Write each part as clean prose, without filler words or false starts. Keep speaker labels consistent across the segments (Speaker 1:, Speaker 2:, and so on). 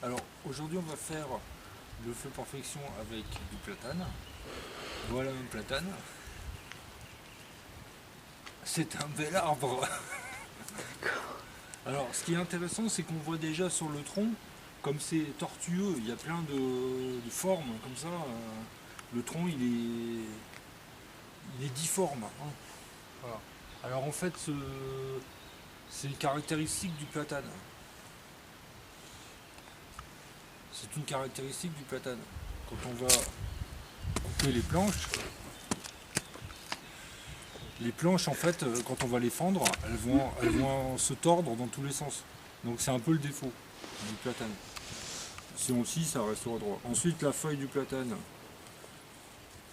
Speaker 1: Alors aujourd'hui on va faire le feu perfection avec du platane. Voilà un platane. C'est un bel arbre. Alors ce qui est intéressant c'est qu'on voit déjà sur le tronc, comme c'est tortueux, il y a plein de formes comme ça. Le tronc il est difforme, hein. Voilà. Alors en fait c'est une caractéristique du platane. C'est une caractéristique du platane. Quand on va couper les planches en fait, quand on va les fendre, elles vont se tordre dans tous les sens. Donc c'est un peu le défaut du platane. Si on le scie, ça restera droit. Ensuite, la feuille du platane,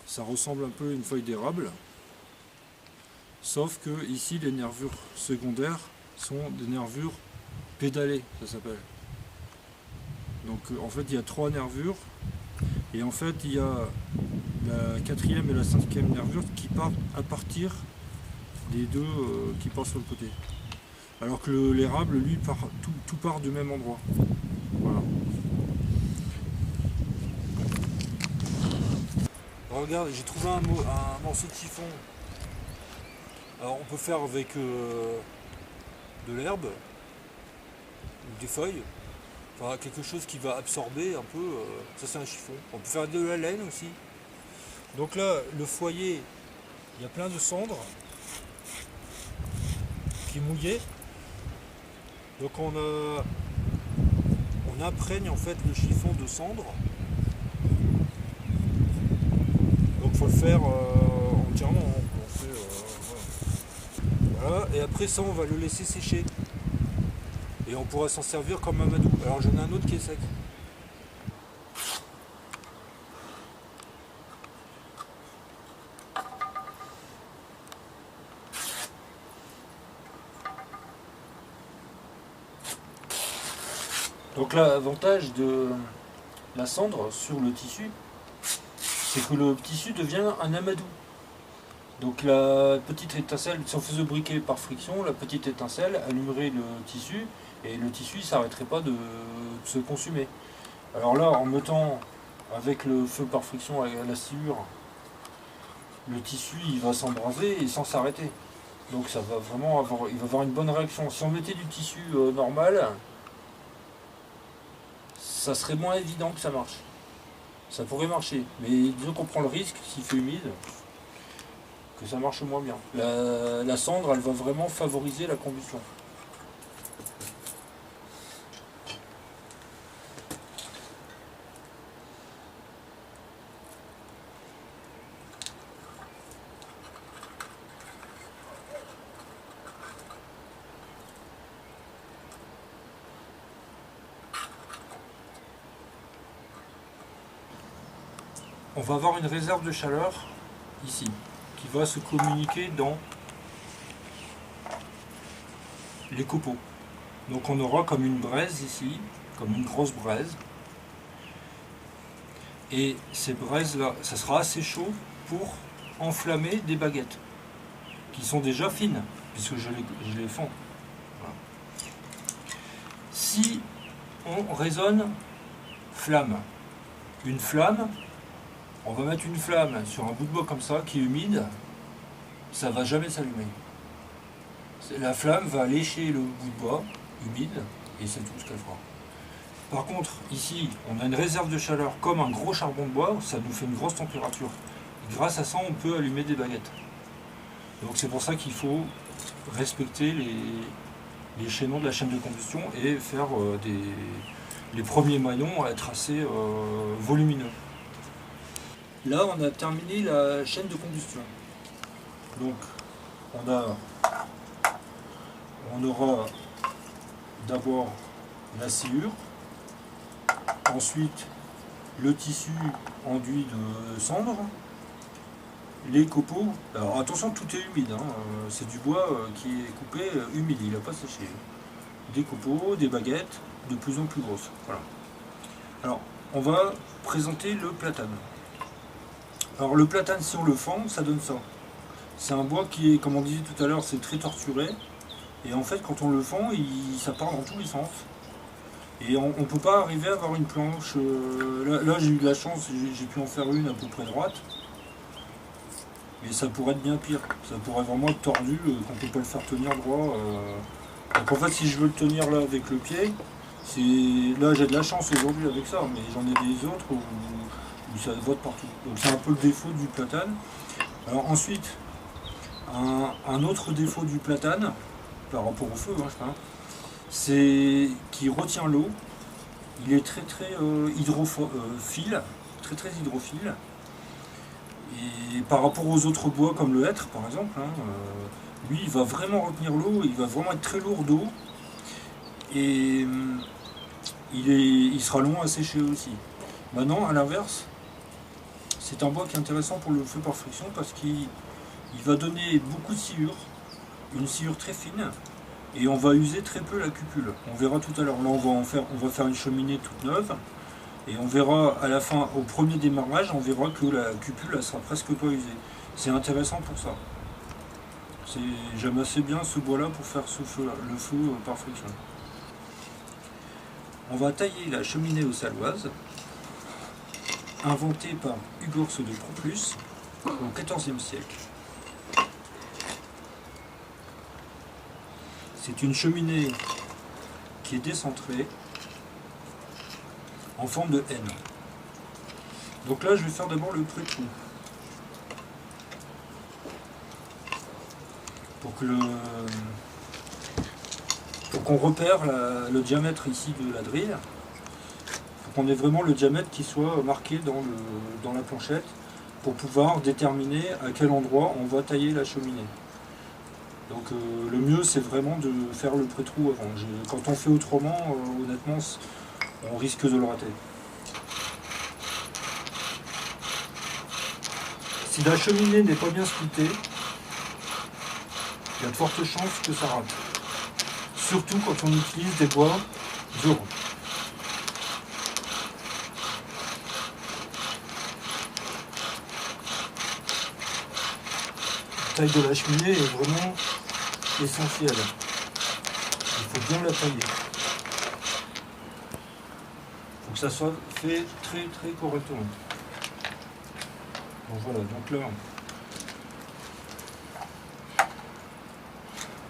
Speaker 1: ça ressemble un peu à une feuille d'érable. Sauf que ici, les nervures secondaires sont des nervures pédalées, ça s'appelle. Donc en fait, il y a 3 nervures. Et en fait, il y a la 4e et la 5e nervure qui partent à partir des deux qui partent sur le côté. Alors que l'érable, lui, tout part du même endroit. Voilà. Regarde, j'ai trouvé un morceau de chiffon. Alors on peut faire avec de l'herbe ou des feuilles. Enfin, quelque chose qui va absorber un peu. Ça c'est un chiffon. On peut faire de la laine aussi. Donc là, le foyer, il y a plein de cendres qui est mouillé. Donc on imprègne en fait le chiffon de cendre. Donc il faut le faire entièrement. On fait, voilà. Et après ça, on va le laisser sécher. Et on pourra s'en servir comme amadou. Alors j'en ai un autre qui est sec. Donc l'avantage de la cendre sur le tissu, c'est que le tissu devient un amadou. Donc la petite étincelle, si on faisait briquer par friction, la petite étincelle allumerait le tissu et le tissu ne s'arrêterait pas de se consumer. Alors là, en mettant avec le feu par friction à la sciure, le tissu il va s'embraser et sans s'arrêter. Donc ça va vraiment avoir, il va avoir une bonne réaction. Si on mettait du tissu normal, ça serait moins évident que ça marche. Ça pourrait marcher, mais disons qu'on prend le risque, s'il fait humide, que ça marche moins bien. La cendre, elle va vraiment favoriser la combustion. On va avoir une réserve de chaleur ici, qui va se communiquer dans les copeaux. Donc on aura comme une braise ici, comme une grosse braise. Et ces braises-là, ça sera assez chaud pour enflammer des baguettes, qui sont déjà fines, puisque je les fonds. Voilà. Si on raisonne flamme, une flamme, on va mettre une flamme sur un bout de bois comme ça, qui est humide, ça ne va jamais s'allumer. La flamme va lécher le bout de bois humide, et c'est tout ce qu'elle fera. Par contre, ici, on a une réserve de chaleur comme un gros charbon de bois, ça nous fait une grosse température. Grâce à ça, on peut allumer des baguettes. Donc c'est pour ça qu'il faut respecter les chaînons de la chaîne de combustion et faire les premiers maillons à être assez volumineux. Là, on a terminé la chaîne de combustion. Donc, on aura d'abord la sciure, ensuite le tissu enduit de cendre, les copeaux. Alors attention, tout est humide, hein. C'est du bois qui est coupé humide, il n'a pas séché. Des copeaux, des baguettes de plus en plus grosses. Voilà. Alors, on va présenter le platane. Alors le platane, si on le fend, ça donne ça. C'est un bois qui est, comme on disait tout à l'heure, c'est très torturé. Et en fait, quand on le fend, ça part dans tous les sens. Et on ne peut pas arriver à avoir une planche. Là j'ai eu de la chance, j'ai pu en faire une à peu près droite. Mais ça pourrait être bien pire. Ça pourrait vraiment être tordu, qu'on ne peut pas le faire tenir droit. Donc en fait, si je veux le tenir là avec le pied, là j'ai de la chance aujourd'hui avec ça, mais j'en ai des autres où ça vote partout. Donc c'est un peu le défaut du platane. Alors ensuite, un autre défaut du platane, par rapport au feu, hein, je sais pas, c'est qu'il retient l'eau. Il est très hydrophile, très hydrophile. Et par rapport aux autres bois comme le hêtre par exemple, hein, lui il va vraiment retenir l'eau, il va vraiment être très lourd d'eau et il sera long à sécher aussi. Maintenant à l'inverse, c'est un bois qui est intéressant pour le feu par friction parce qu'il va donner beaucoup de sciure, une sciure très fine, et on va user très peu la cupule. On verra tout à l'heure, là on va faire une cheminée toute neuve. Et on verra à la fin, au premier démarrage, on verra que la cupule elle sera presque pas usée. C'est intéressant pour ça. J'aime assez bien ce bois-là pour faire ce feu-là, le feu par friction. On va tailler la cheminée aux saloises, inventée par Ugorce de Proclus au XIVe siècle. C'est une cheminée qui est décentrée, en forme de N. Donc là, je vais faire d'abord le pré-trou. Pour qu'on repère le diamètre ici de la drille. Pour qu'on ait vraiment le diamètre qui soit marqué dans la planchette pour pouvoir déterminer à quel endroit on va tailler la cheminée. Donc le mieux, c'est vraiment de faire le pré-trou avant. Quand on fait autrement, honnêtement, on risque de le rater. Si la cheminée n'est pas bien splitée, il y a de fortes chances que ça rate. Surtout quand on utilise des bois durs. La taille de la cheminée est vraiment essentielle. Il faut bien la tailler. Que ça soit fait très correctement. Donc voilà, donc là,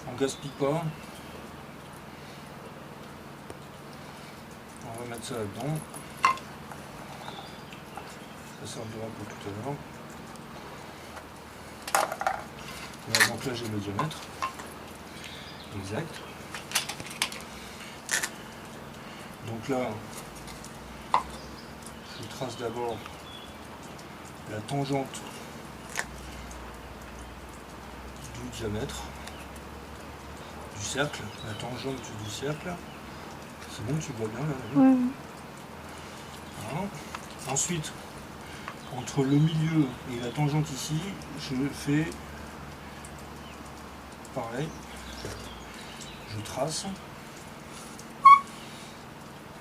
Speaker 1: on gaspille pas. On va mettre ça là-dedans. Ça servira pour tout à l'heure. Donc là, j'ai le diamètre. Exact. Donc là, je trace d'abord la tangente du diamètre du cercle, la tangente du cercle. C'est bon, tu vois bien là.
Speaker 2: Ouais.
Speaker 1: Voilà. Ensuite, entre le milieu et la tangente ici, je fais pareil. Je trace.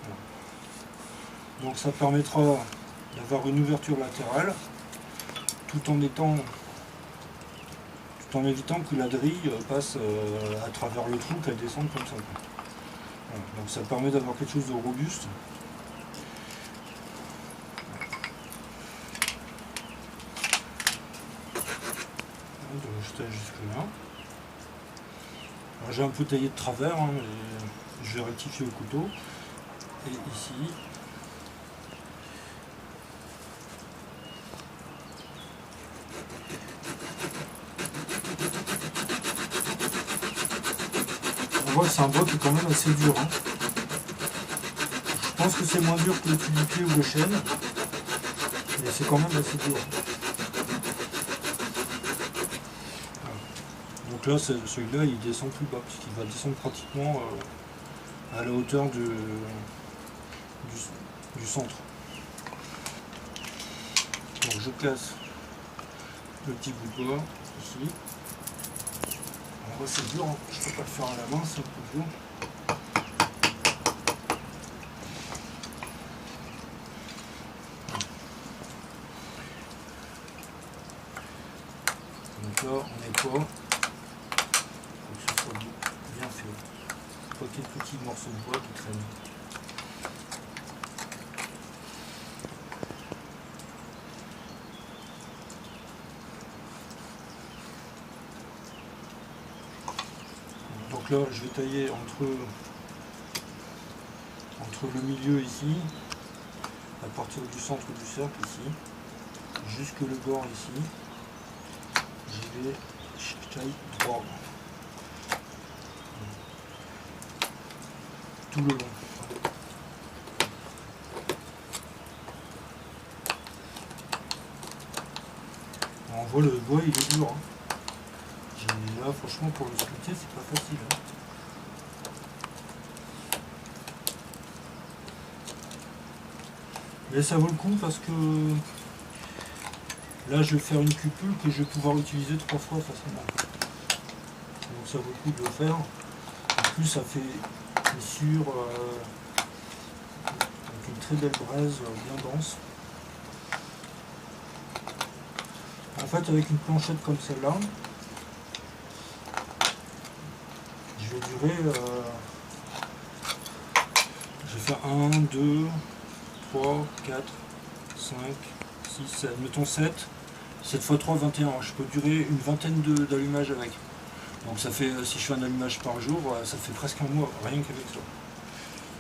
Speaker 1: Voilà. Donc ça permettra d'avoir une ouverture latérale tout en évitant que la drille passe à travers le trou, qu'elle descende comme ça. Voilà. Donc ça permet d'avoir quelque chose de robuste. Donc je taille jusque là. J'ai un peu taillé de travers, hein, mais je vais rectifier au couteau. Et ici, on voit que c'est un bois qui est quand même assez dur. Hein. Je pense que c'est moins dur que le tulipier ou le chêne, mais c'est quand même assez dur. Donc là, celui-là, il descend plus bas, puisqu'il va descendre pratiquement à la hauteur du centre. Donc je place le petit bout de bois ici. Alors c'est dur, hein. Je ne peux pas le faire à la main, c'est un peu dur. Donc là, on nettoie. Bien fait. Pas des petits morceaux de bois qui traînent. Donc là, je vais tailler entre le milieu ici, à partir du centre du cercle ici, jusque le bord ici. Je taille droit. Tout le long. On voit le bois, il est dur. Là, franchement, pour le sculpter, c'est pas facile. Mais ça vaut le coup parce que là, je vais faire une cupule que je vais pouvoir utiliser 3 fois facilement. Donc ça vaut le coup de le faire. En plus, ça fait une sciure avec une très belle braise, bien dense. En fait, avec une planchette comme celle-là, je vais durer, je vais faire 1, 2, 3, 4, 5, 6, 7, mettons 7. 7 x 3, 21. Je peux durer une vingtaine d'allumages avec. Donc ça fait, si je fais un allumage par jour, ça fait presque un mois, rien qu'avec ça.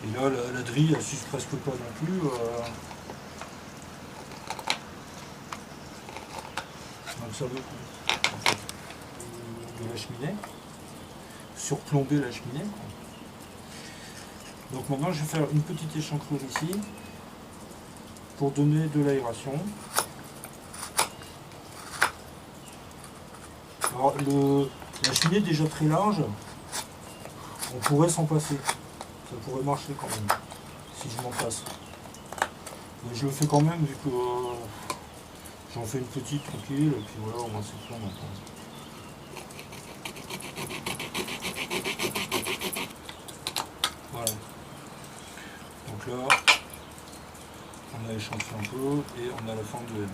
Speaker 1: Et là, la drille, elle s'use presque pas non plus. Donc ça vaut le coup, en fait, de la cheminée. Surplomber la cheminée. Donc maintenant, je vais faire une petite échancrure ici pour donner de l'aération. Alors, la cheminée est déjà très large, on pourrait s'en passer. Ça pourrait marcher quand même, si je m'en passe. Mais je le fais quand même, vu que j'en fais une petite tranquille, et puis voilà, au moins c'est plein maintenant. Voilà. Donc là, on a échantillé un peu, et on a la forme de M.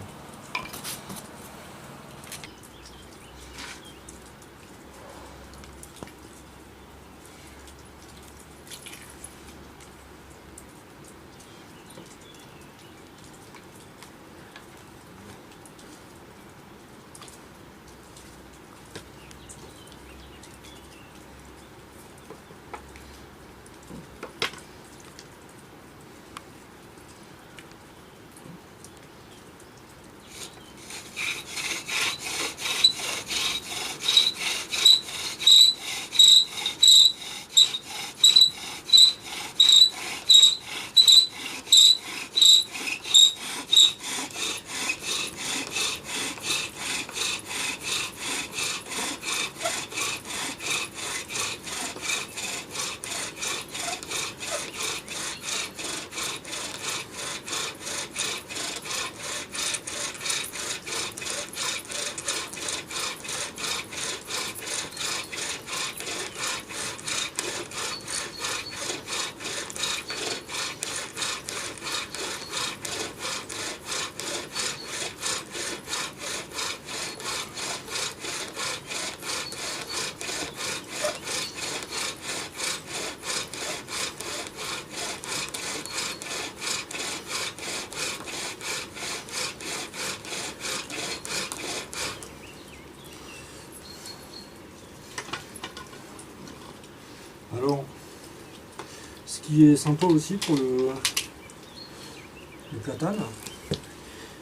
Speaker 1: Alors, ce qui est sympa aussi pour le platane,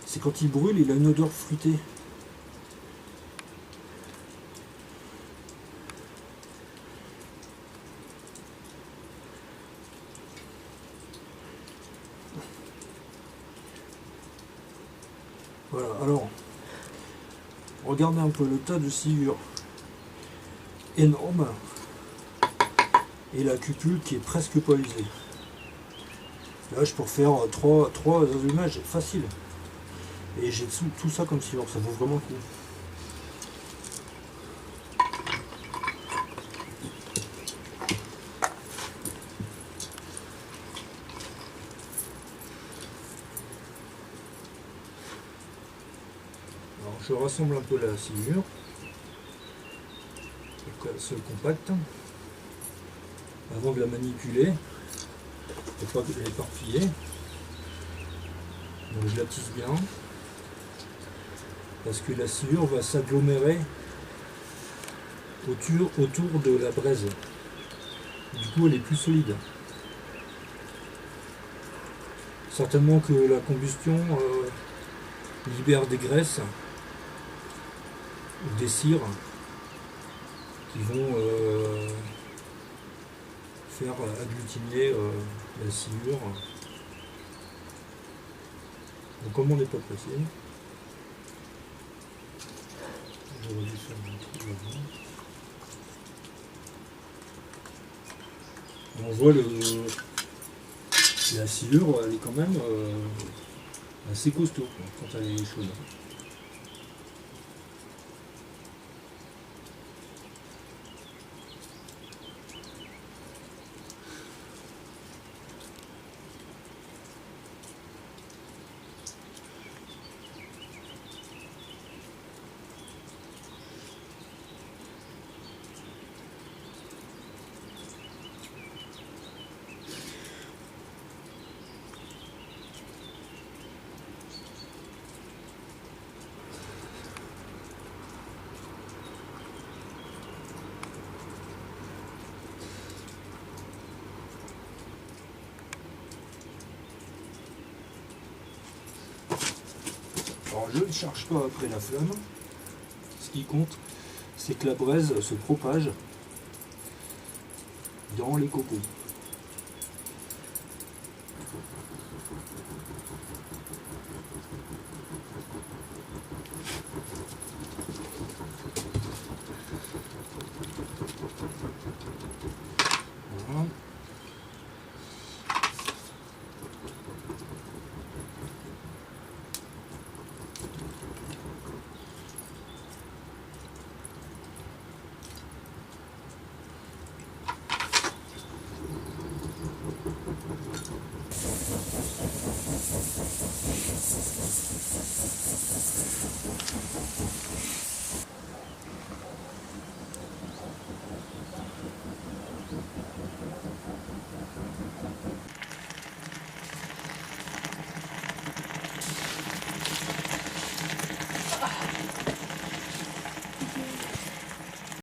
Speaker 1: c'est quand il brûle, il a une odeur fruitée. Voilà, alors, regardez un peu le tas de sciure énorme. Et la cupule qui est presque pas usée. Là, je peux faire 3 allumages facile. Et j'ai tout ça comme sciure, ça vaut vraiment le coup. Alors, je rassemble un peu la sciure. Ce compact. Avant de la manipuler, pour pas l'éparpiller. Donc je la tisse bien, parce que la sciure va s'agglomérer autour de la braise. Du coup, elle est plus solide. Certainement que la combustion libère des graisses ou des cires qui vont faire agglutiner la sciure. Donc comme on n'est pas pressé, j'aurais dû faire un truc avant. On voit la sciure, elle est quand même assez costaud quoi, quand elle est chaude. Alors je ne cherche pas après la flamme. Ce qui compte, c'est que la braise se propage dans les copeaux.